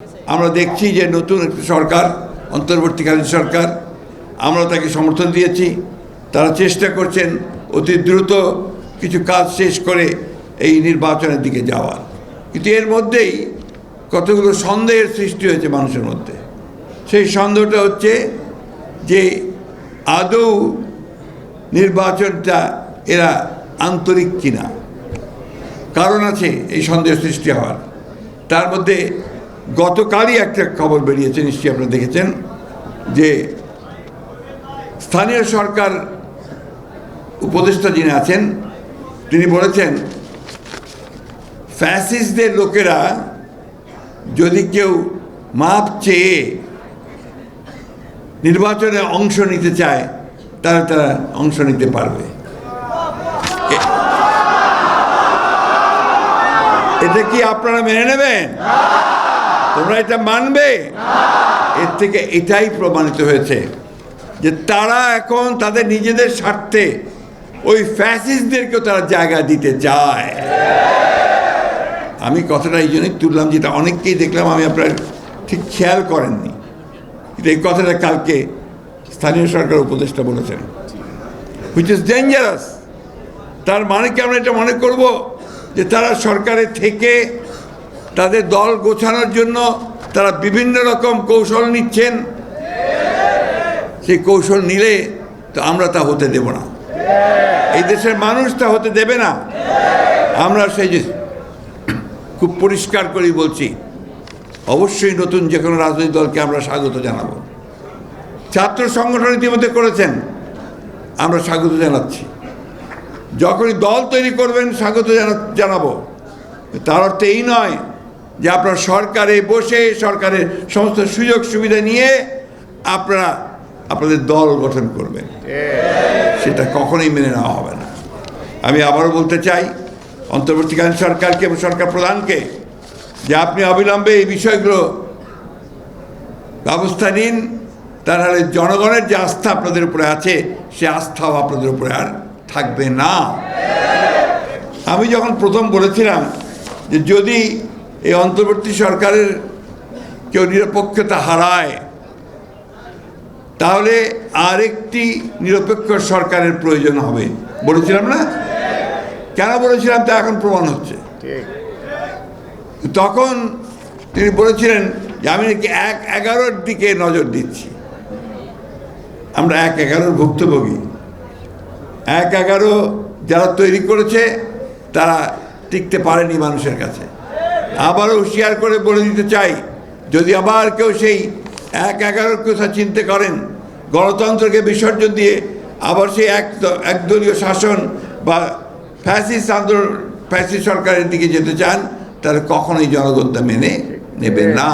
আমরা দেখছি যে নতুন একটা সরকার, অন্তর্বর্তীকালীন সরকার, আমরা তাকে সমর্থন দিয়েছি। তারা চেষ্টা করছেন অতি দ্রুত কিছু কাজ শেষ করে এই নির্বাচনের দিকে যাওয়ার। কিন্তু এর মধ্যেই কতগুলো সন্দেহের সৃষ্টি হয়েছে মানুষের মধ্যে। সেই সন্দেহটা হচ্ছে যে আদৌ নির্বাচনটা এরা আন্তরিক কিনা। কারণ আছে এই সন্দেহ সৃষ্টি হওয়ার। তার মধ্যে গতকালই একটা খবর বেরিয়েছে, নিশ্চয়ই আপনারা দেখেছেন, যে স্থানীয় সরকার উপদেষ্টা যিনি আছেন তিনি বলেছেন ফ্যাসিস্টদের লোকেরা যদি কেউ মাপ চেয়ে নির্বাচনে অংশ নিতে চায় তাহলে তারা অংশ নিতে পারবে। এটা কি আপনারা মেনে নেবেন? তোমরা এটা মানবে? এর থেকে এটাই প্রমাণিত হয়েছে যে তারা এখন তাদের নিজেদের স্বার্থে ওই ফ্যাসিস্টদেরকেও তারা জায়গা দিতে চায়। আমি কথাটা এই জন্যই তুললাম, যেটা অনেককেই দেখলাম, আমি আপনার ঠিক খেয়াল করেননি, কিন্তু এই কথাটা কালকে স্থানীয় সরকার উপদেষ্টা বলেছেন, হুইচ ইজ ডেঞ্জারাস। তার মানে কি আমরা এটা মনে করব যে তারা সরকারে থেকে তাদের দল গোছানোর জন্য তারা বিভিন্ন রকম কৌশল নিচ্ছেন? সেই কৌশল নিলে তো আমরা তা হতে দেব না, এই দেশের মানুষ তা হতে দেবে না। আমরা সেই যে খুব পরিষ্কার করেই বলছি, অবশ্যই নতুন যে কোনো রাজনৈতিক দলকে আমরা স্বাগত জানাবো। ছাত্র সংগঠন ইতিমধ্যে করেছেন, আমরা স্বাগত জানাচ্ছি। যখনই দল তৈরি করবেন স্বাগত জানাবো। তার অর্থ এই নয় যে আপনারা সরকারে বসে সরকারের সমস্ত সুযোগ সুবিধা নিয়ে আপনারা আপনাদের দল গঠন করবেন, সেটা কখনোই মেনে নেওয়া হবে না। আমি আবারও বলতে চাই অন্তর্বর্তীকালীন সরকারকে এবং সরকার প্রধানকে যে আপনি অবিলম্বে এই বিষয়গুলো ব্যবস্থা নিন, তাহলে জনগণের যে আস্থা আপনাদের উপরে আছে সে আস্থাও আপনাদের উপরে আর থাকবে না। আমি যখন প্রথম বলেছিলাম যে যদি এই অন্তর্বর্তী সরকারের কেউ নিরপেক্ষতা হারায় তাহলে আরেকটি নিরপেক্ষ সরকারের প্রয়োজন হবে, বলেছিলাম না? কেন বলেছিলাম তা এখন প্রমাণ হচ্ছে। তখন তিনি বলেছিলেন যে আমি নাকি 1-11 দিকে নজর দিচ্ছি। আমরা 1-11 ভুক্তভোগী। 1-11 যারা তৈরি করেছে তারা টিকতে পারেনি মানুষের কাছে। আবারও হুঁশিয়ার করে বলে দিতে চাই, যদি আবার কেউ সেই 1-11 কথা চিন্তা করেন, গণতন্ত্রকে বিসর্জন দিয়ে আবার সেই একদলীয় শাসন বা ফ্যাসিস্ট সরকারের দিকে যেতে চান, তাহলে কখনোই জনগণ তা মেনে নেবে না।